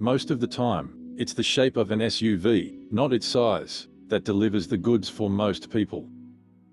Most of the time, it's the shape of an SUV, not its size, that delivers the goods for most people.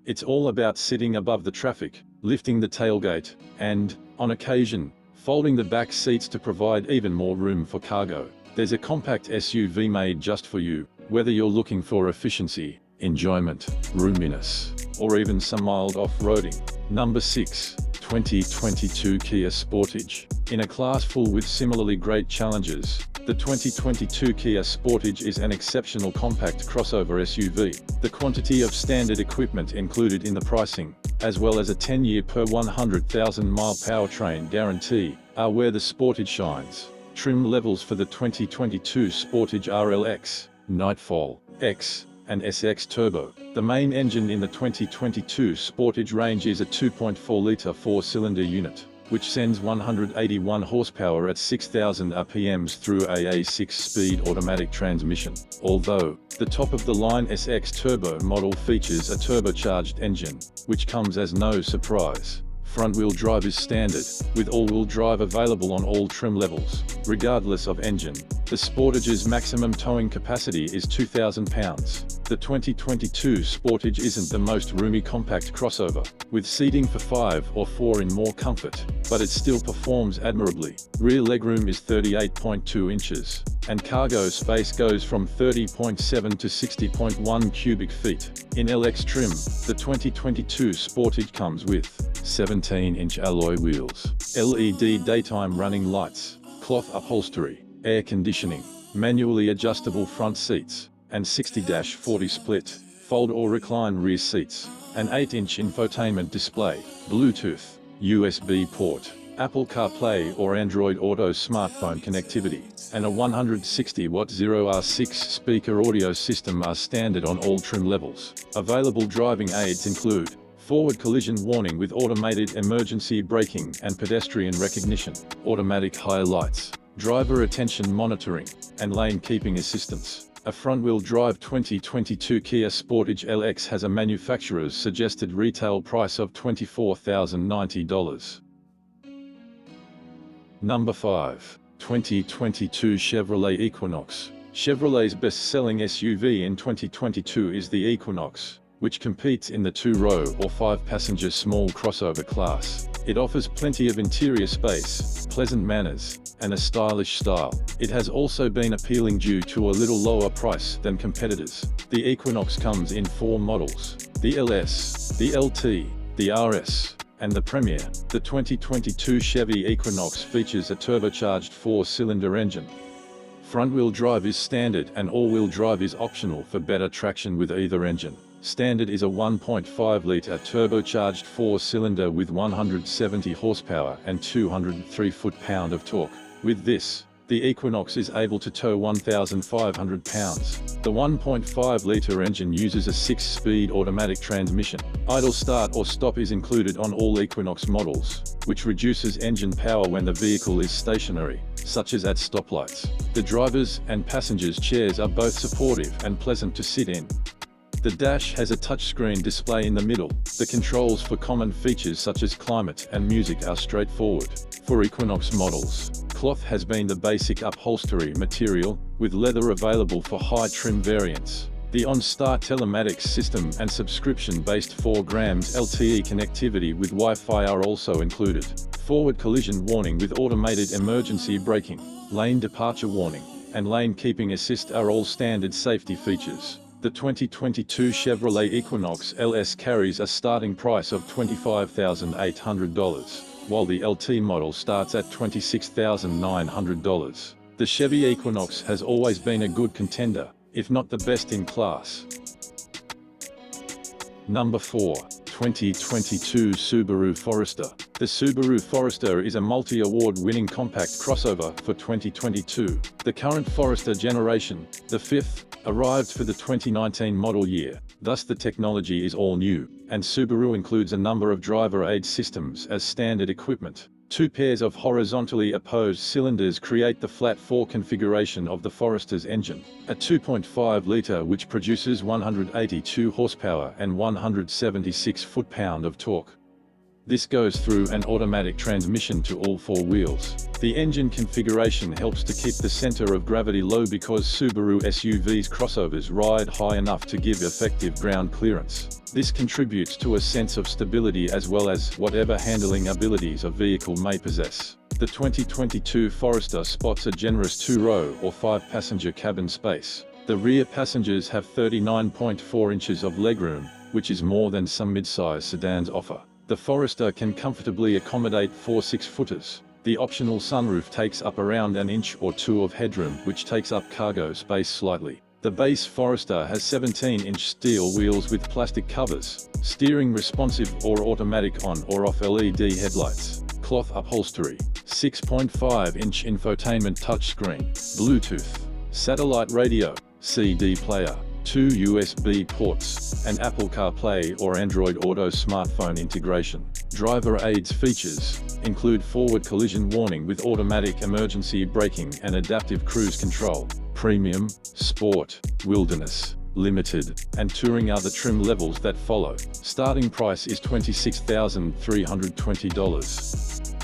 It's all about sitting above the traffic, lifting the tailgate, and, on occasion, folding the back seats to provide even more room for cargo. There's a compact SUV made just for you, whether you're looking for efficiency, enjoyment, roominess, or even some mild off-roading. Number 6. 2022 Kia Sportage. In a class full with similarly great challenges, the 2022 Kia Sportage is an exceptional compact crossover SUV. The quantity of standard equipment included in the pricing, as well as a 10-year per 100,000-mile powertrain guarantee, are where the Sportage shines. Trim levels for the 2022 Sportage RLX, Nightfall, X, and SX Turbo. The main engine in the 2022 Sportage range is a 2.4-litre 4-cylinder unit, which sends 181 horsepower at 6,000 RPMs through a 6-speed automatic transmission. Although, the top-of-the-line SX Turbo model features a turbocharged engine, which comes as no surprise. Front-wheel drive is standard, with all-wheel drive available on all trim levels. Regardless of engine, the Sportage's maximum towing capacity is 2,000 pounds. The 2022 Sportage isn't the most roomy compact crossover, with seating for 5 or 4 in more comfort, but it still performs admirably. Rear legroom is 38.2 inches, and cargo space goes from 30.7 to 60.1 cubic feet. In LX trim, the 2022 Sportage comes with 17-inch alloy wheels, LED daytime running lights, cloth upholstery, air conditioning, manually adjustable front seats, and 60/40 split, fold or recline rear seats, an 8-inch infotainment display, Bluetooth, USB port, Apple CarPlay or Android Auto smartphone connectivity, and a 160-watt 0R6 speaker audio system are standard on all trim levels. Available driving aids include forward collision warning with automated emergency braking and pedestrian recognition, automatic high lights, driver attention monitoring, and lane keeping assistance. A front-wheel drive 2022 Kia Sportage LX has a manufacturer's suggested retail price of $24,090. Number 5. 2022 Chevrolet Equinox. Chevrolet's best-selling SUV in 2022 is the Equinox, which competes in the 2-row or 5-passenger small crossover class. It offers plenty of interior space, pleasant manners, and a stylish style. It has also been appealing due to a little lower price than competitors. The Equinox comes in 4 models: the LS, the LT, the RS, and the Premier. The 2022 Chevy Equinox features a turbocharged 4-cylinder engine. Front-wheel drive is standard and all-wheel drive is optional for better traction with either engine. Standard is a 1.5-litre turbocharged 4-cylinder with 170 horsepower and 203 foot-pound of torque. With this, the Equinox is able to tow 1,500 pounds. The 1.5-litre engine uses a 6-speed automatic transmission. Idle start or stop is included on all Equinox models, which reduces engine power when the vehicle is stationary, such as at stoplights. The driver's and passenger's chairs are both supportive and pleasant to sit in. The dash has a touchscreen display in the middle. The controls for common features such as climate and music are straightforward. For Equinox models, cloth has been the basic upholstery material, with leather available for high trim variants. The OnStar telematics system and subscription-based 4 grams LTE connectivity with Wi-Fi are also included. Forward collision warning with automated emergency braking, lane departure warning, and lane keeping assist are all standard safety features. The 2022 Chevrolet Equinox LS carries a starting price of $25,800, while the LT model starts at $26,900. The Chevy Equinox has always been a good contender, if not the best in class. Number 4. 2022 Subaru Forester. The Subaru Forester is a multi-award-winning compact crossover for 2022. The current Forester generation, the 5th, arrived for the 2019 model year, thus the technology is all new, and Subaru includes a number of driver aid systems as standard equipment. 2 pairs of horizontally opposed cylinders create the flat 4 configuration of the Forester's engine, a 2.5-litre which produces 182 horsepower and 176 foot-pound of torque. This goes through an automatic transmission to all 4 wheels. The engine configuration helps to keep the center of gravity low because Subaru SUVs crossovers ride high enough to give effective ground clearance. This contributes to a sense of stability as well as whatever handling abilities a vehicle may possess. The 2022 Forester spots a generous 2-row or 5-passenger cabin space. The rear passengers have 39.4 inches of legroom, which is more than some mid-size sedans offer. The Forester can comfortably accommodate 4 6-footers. The optional sunroof takes up around an inch or 2 of headroom, which takes up cargo space slightly. The base Forester has 17-inch steel wheels with plastic covers, steering responsive or automatic on or off LED headlights, cloth upholstery, 6.5-inch infotainment touchscreen, Bluetooth, satellite radio, CD player, 2 USB ports, and Apple CarPlay or Android Auto smartphone integration. Driver aids features include forward collision warning with automatic emergency braking and adaptive cruise control. Premium, Sport, Wilderness, Limited, and Touring are the trim levels that follow. Starting price is $26,320.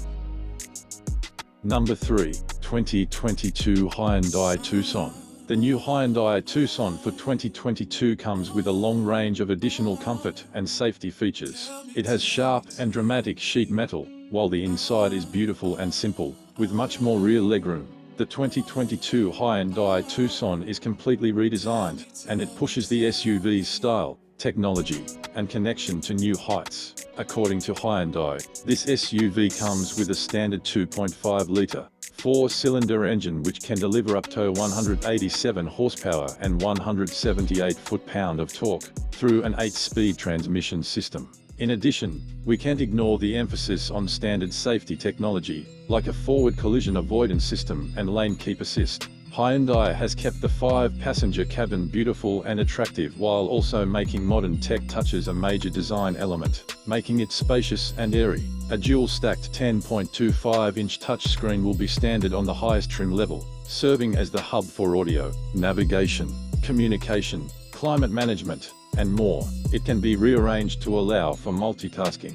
Number 3. 2022 Hyundai Tucson. The new Hyundai Tucson for 2022 comes with a long range of additional comfort and safety features. It has sharp and dramatic sheet metal, while the inside is beautiful and simple, with much more rear legroom. The 2022 Hyundai Tucson is completely redesigned, and it pushes the SUV's style, technology, and connection to new heights. According to Hyundai, this SUV comes with a standard 2.5-litre, 4-cylinder engine which can deliver up to 187 horsepower and 178 foot-pound of torque, through an 8-speed transmission system. In addition, we can't ignore the emphasis on standard safety technology, like a forward collision avoidance system and lane keep assist. Hyundai has kept the 5-passenger cabin beautiful and attractive while also making modern tech touches a major design element, making it spacious and airy. A dual-stacked 10.25-inch touchscreen will be standard on the highest trim level, serving as the hub for audio, navigation, communication, climate management, and more. It can be rearranged to allow for multitasking.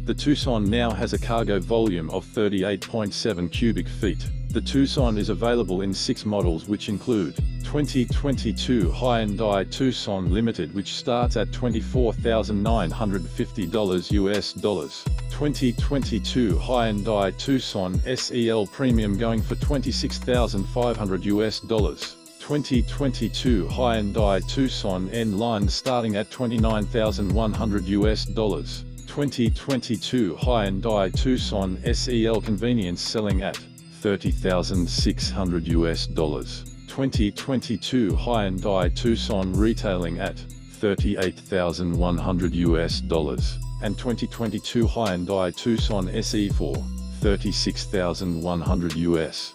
The Tucson now has a cargo volume of 38.7 cubic feet. The Tucson is available in 6 models which include 2022 Hyundai Tucson Limited, which starts at $24,950 US dollars. 2022 Hyundai Tucson SEL Premium going for $26,500 US dollars. 2022 Hyundai Tucson N-Line starting at $29,100 US dollars. 2022 Hyundai Tucson SEL Convenience selling at $30,600 US dollars. 2022 Hyundai Tucson retailing at $38,100 US dollars. And 2022 Hyundai Tucson SE for $36,100 US.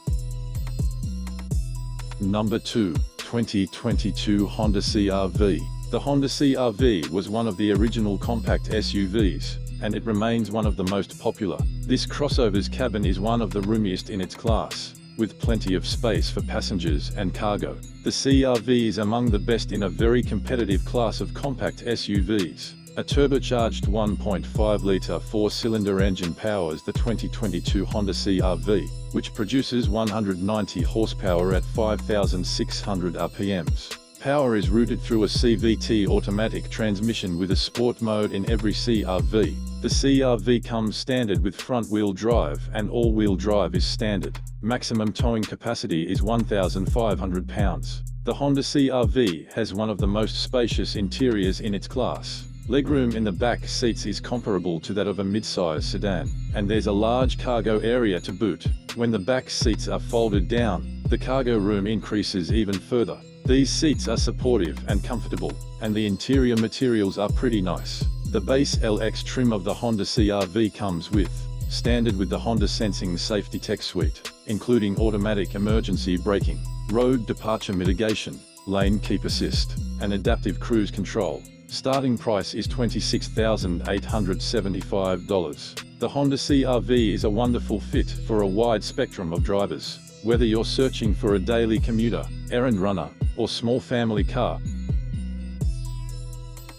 Number 2. 2022 Honda CRV. The Honda CRV was one of the original compact SUVs, and it remains one of the most popular. This crossover's cabin is one of the roomiest in its class, with plenty of space for passengers and cargo. The CRV is among the best in a very competitive class of compact SUVs. A turbocharged 1.5-litre 4-cylinder engine powers the 2022 Honda CR-V, which produces 190 horsepower at 5,600 RPMs. Power is routed through a CVT automatic transmission with a sport mode in every CR-V. The CR-V comes standard with front-wheel drive, and all-wheel drive is standard. Maximum towing capacity is 1,500 pounds. The Honda CR-V has one of the most spacious interiors in its class. Legroom in the back seats is comparable to that of a mid-size sedan, and there's a large cargo area to boot. When the back seats are folded down, the cargo room increases even further. These seats are supportive and comfortable, and the interior materials are pretty nice. The base LX trim of the Honda CR-V comes with, standard with the Honda Sensing Safety Tech Suite, including automatic emergency braking, road departure mitigation, lane keep assist, and adaptive cruise control. Starting price is $26,875. The Honda CR-V is a wonderful fit for a wide spectrum of drivers, whether you're searching for a daily commuter, errand runner, or small family car.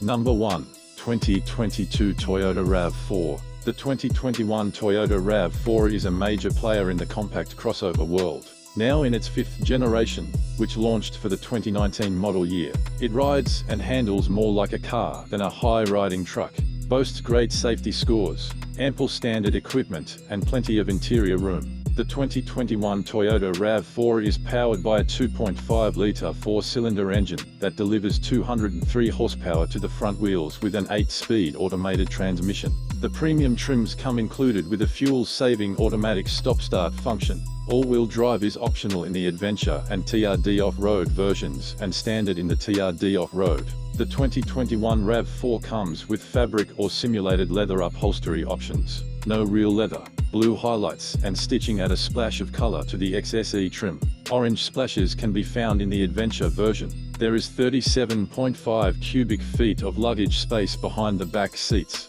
Number 1. 2022 Toyota RAV4. The 2021 Toyota RAV4 is a major player in the compact crossover world. Now in its 5th generation, which launched for the 2019 model year, it rides and handles more like a car than a high-riding truck, boasts great safety scores, ample standard equipment, and plenty of interior room. The 2021 Toyota RAV4 is powered by a 2.5-litre 4-cylinder engine that delivers 203 horsepower to the front wheels with an 8-speed automated transmission. The premium trims come included with a fuel-saving automatic stop-start function. All-wheel drive is optional in the Adventure and TRD Off-Road versions and standard in the TRD Off-Road. The 2021 RAV4 comes with fabric or simulated leather upholstery options, no real leather, blue highlights and stitching add a splash of color to the XSE trim. Orange splashes can be found in the Adventure version. There is 37.5 cubic feet of luggage space behind the back seats.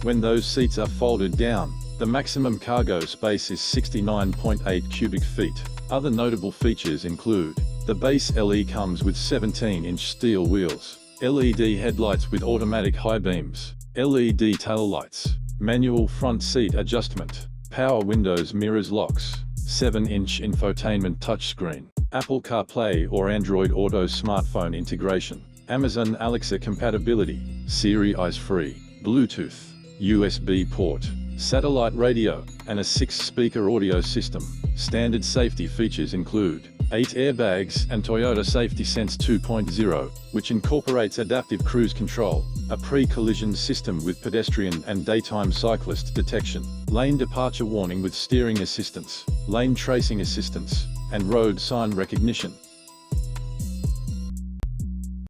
When those seats are folded down, the maximum cargo space is 69.8 cubic feet. Other notable features include, the base LE comes with 17-inch steel wheels, LED headlights with automatic high beams, LED tail lights, manual front seat adjustment, power windows mirrors locks, 7-inch infotainment touchscreen, Apple CarPlay or Android Auto smartphone integration, Amazon Alexa compatibility, Siri eyes-free, Bluetooth, USB port, satellite radio, and a 6-speaker audio system. Standard safety features include 8 airbags and Toyota Safety Sense 2.0, which incorporates adaptive cruise control, a pre-collision system with pedestrian and daytime cyclist detection, lane departure warning with steering assistance, lane tracing assistance, and road sign recognition.